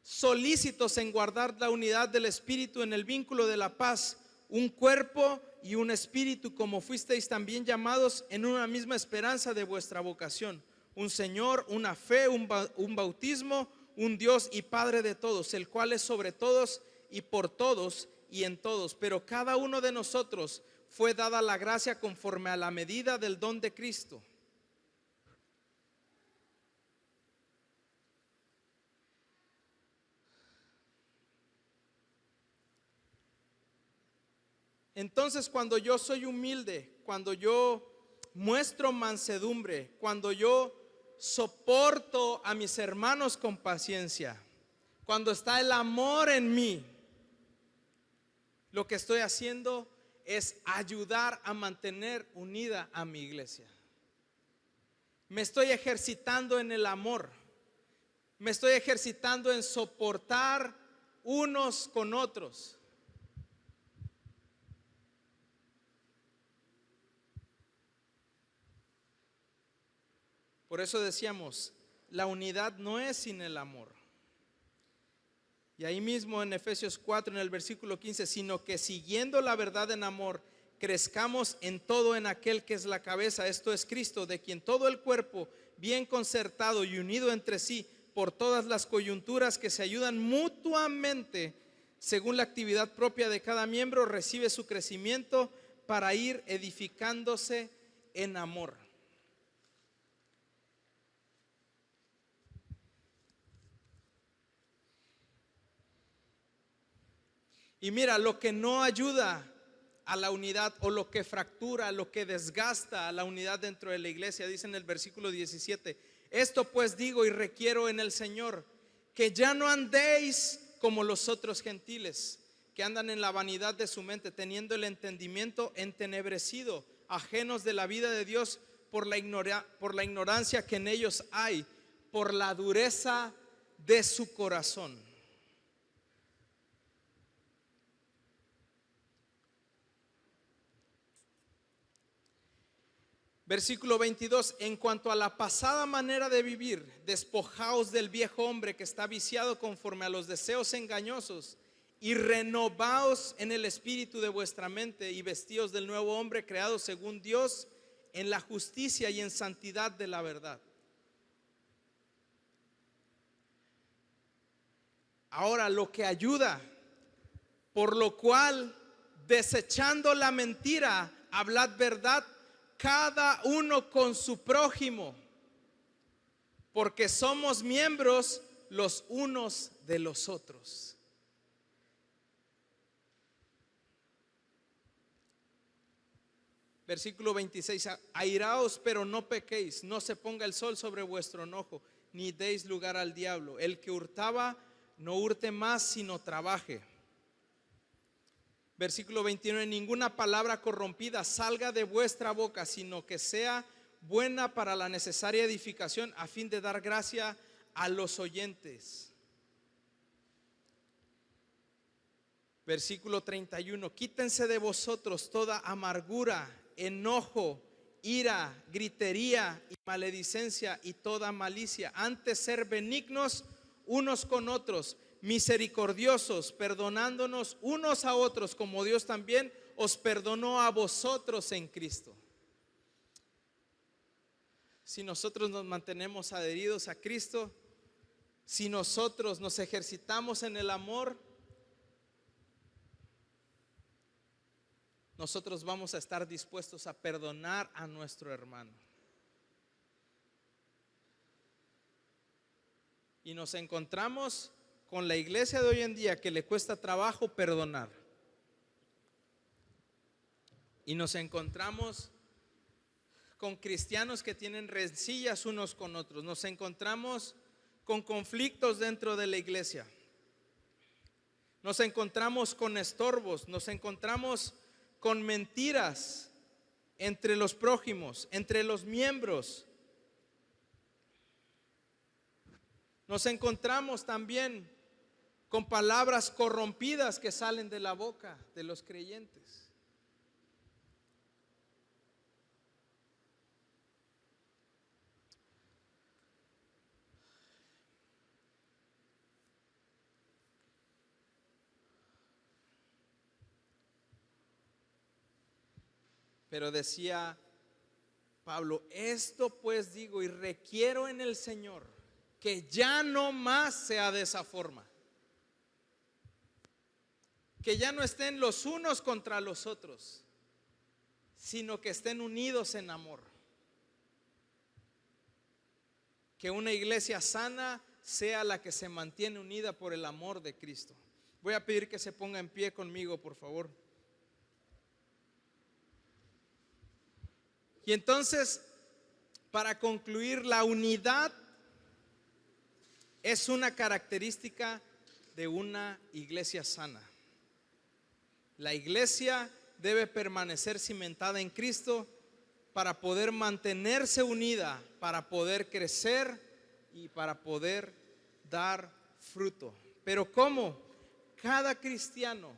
solícitos en guardar la unidad del Espíritu en el vínculo de la paz, un cuerpo y un espíritu, como fuisteis también llamados en una misma esperanza de vuestra vocación, un Señor, una fe, un bautismo, un Dios y Padre de todos, el cual es sobre todos y por todos y en todos. Pero cada uno de nosotros fue dada la gracia conforme a la medida del don de Cristo. Entonces, cuando yo soy humilde, cuando yo muestro mansedumbre, cuando yo soporto a mis hermanos con paciencia, cuando está el amor en mí, lo que estoy haciendo es ayudar a mantener unida a mi iglesia. Me estoy ejercitando en el amor. Me estoy ejercitando en soportar unos con otros. Por eso decíamos, la unidad no es sin el amor. Y ahí mismo en Efesios 4, en el versículo 15, sino que siguiendo la verdad en amor, crezcamos en todo en aquel que es la cabeza, esto es Cristo, de quien todo el cuerpo, bien concertado y unido entre sí, por todas las coyunturas que se ayudan mutuamente, según la actividad propia de cada miembro, recibe su crecimiento para ir edificándose en amor. Y mira, lo que no ayuda a la unidad, o lo que fractura, lo que desgasta a la unidad dentro de la iglesia, dice en el versículo 17: esto pues digo y requiero en el Señor, que ya no andéis como los otros gentiles, que andan en la vanidad de su mente, teniendo el entendimiento entenebrecido, ajenos de la vida de Dios por la ignorancia que en ellos hay, por la dureza de su corazón. Versículo 22: en cuanto a la pasada manera de vivir, despojaos del viejo hombre que está viciado conforme a los deseos engañosos, y renovaos en el espíritu de vuestra mente, y vestíos del nuevo hombre creado según Dios en la justicia y en santidad de la verdad. Ahora, lo que ayuda, por lo cual, desechando la mentira, hablad verdad cada uno con su prójimo, porque somos miembros los unos de los otros. Versículo 26: airaos, pero no pequéis, no se ponga el sol sobre vuestro enojo, ni deis lugar al diablo. El que hurtaba, no hurte más, sino trabaje. Versículo 21: ninguna palabra corrompida salga de vuestra boca, sino que sea buena para la necesaria edificación, a fin de dar gracia a los oyentes. Versículo 31: quítense de vosotros toda amargura, enojo, ira, gritería y maledicencia y toda malicia. Antes ser benignos unos con otros, misericordiosos, perdonándonos unos a otros, como Dios también os perdonó a vosotros en Cristo. Si nosotros nos mantenemos adheridos a Cristo, si nosotros nos ejercitamos en el amor, nosotros vamos a estar dispuestos a perdonar a nuestro hermano. Y nos encontramos con la iglesia de hoy en día que le cuesta trabajo perdonar. Y nos encontramos con cristianos que tienen rencillas unos con otros. Nos encontramos con conflictos dentro de la iglesia. Nos encontramos con estorbos. Nos encontramos con mentiras entre los prójimos, entre los miembros. Nos encontramos también con palabras corrompidas que salen de la boca de los creyentes. Pero decía Pablo, esto pues digo y requiero en el Señor que ya no más sea de esa forma. Que ya no estén los unos contra los otros, sino que estén unidos en amor. Que una iglesia sana sea la que se mantiene unida por el amor de Cristo. Voy a pedir que se ponga en pie conmigo, por favor. Y entonces, para concluir, la unidad es una característica de una iglesia sana. La iglesia debe permanecer cimentada en Cristo para poder mantenerse unida, para poder crecer y para poder dar fruto. Pero ¿cómo? Cada cristiano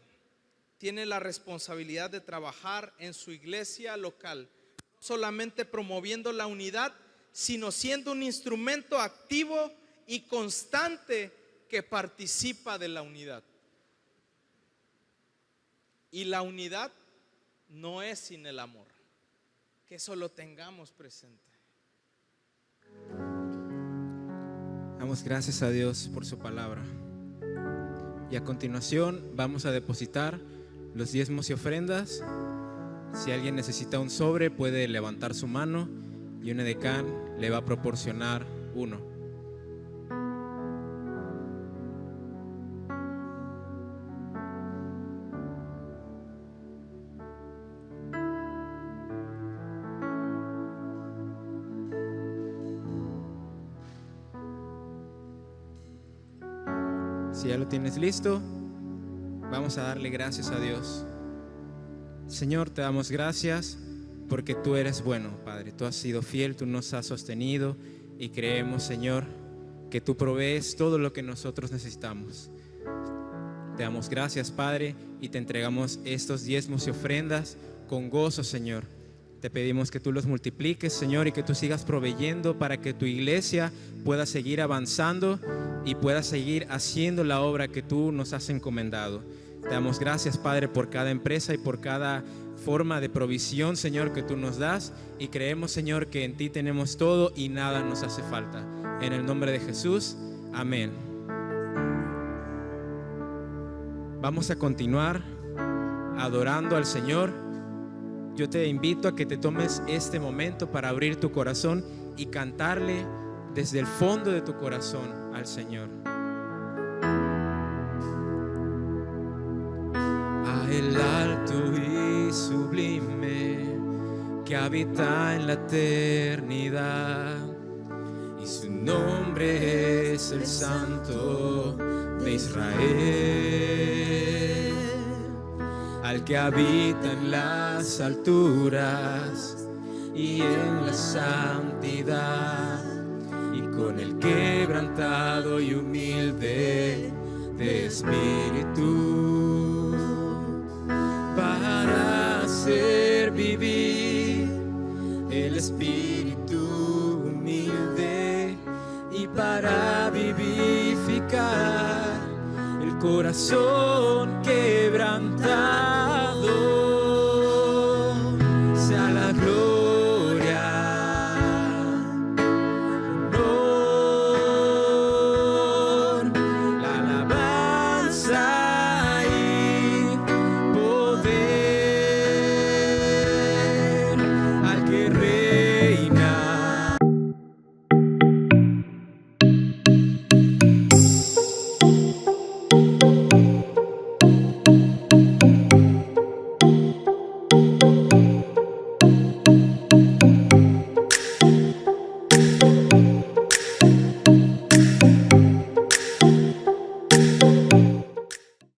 tiene la responsabilidad de trabajar en su iglesia local, no solamente promoviendo la unidad, sino siendo un instrumento activo y constante que participa de la unidad. Y la unidad no es sin el amor. Que eso lo tengamos presente. Damos gracias a Dios por su palabra. Y a continuación vamos a depositar los diezmos y ofrendas. Si alguien necesita un sobre, puede levantar su mano y un edecán le va a proporcionar uno. Si ya lo tienes listo, vamos a darle gracias a Dios. Señor, te damos gracias porque tú eres bueno, Padre. Tú has sido fiel, tú nos has sostenido y creemos, Señor, que tú provees todo lo que nosotros necesitamos. Te damos gracias, Padre, y te entregamos estos diezmos y ofrendas con gozo, Señor. Te pedimos que tú los multipliques, Señor, y que tú sigas proveyendo para que tu iglesia pueda seguir avanzando y pueda seguir haciendo la obra que tú nos has encomendado. Te damos gracias, Padre, por cada empresa y por cada forma de provisión, Señor, que tú nos das, y creemos, Señor, que en ti tenemos todo y nada nos hace falta. En el nombre de Jesús, amén. Vamos a continuar adorando al Señor. Yo te invito a que te tomes este momento para abrir tu corazón y cantarle desde el fondo de tu corazón al Señor. A el alto y sublime que habita en la eternidad, y su nombre es el Santo de Israel, al que habita en las alturas y en la santidad, y con el quebrantado y humilde de espíritu, para hacer vivir el espíritu humilde y para vivificar el corazón quebrantado.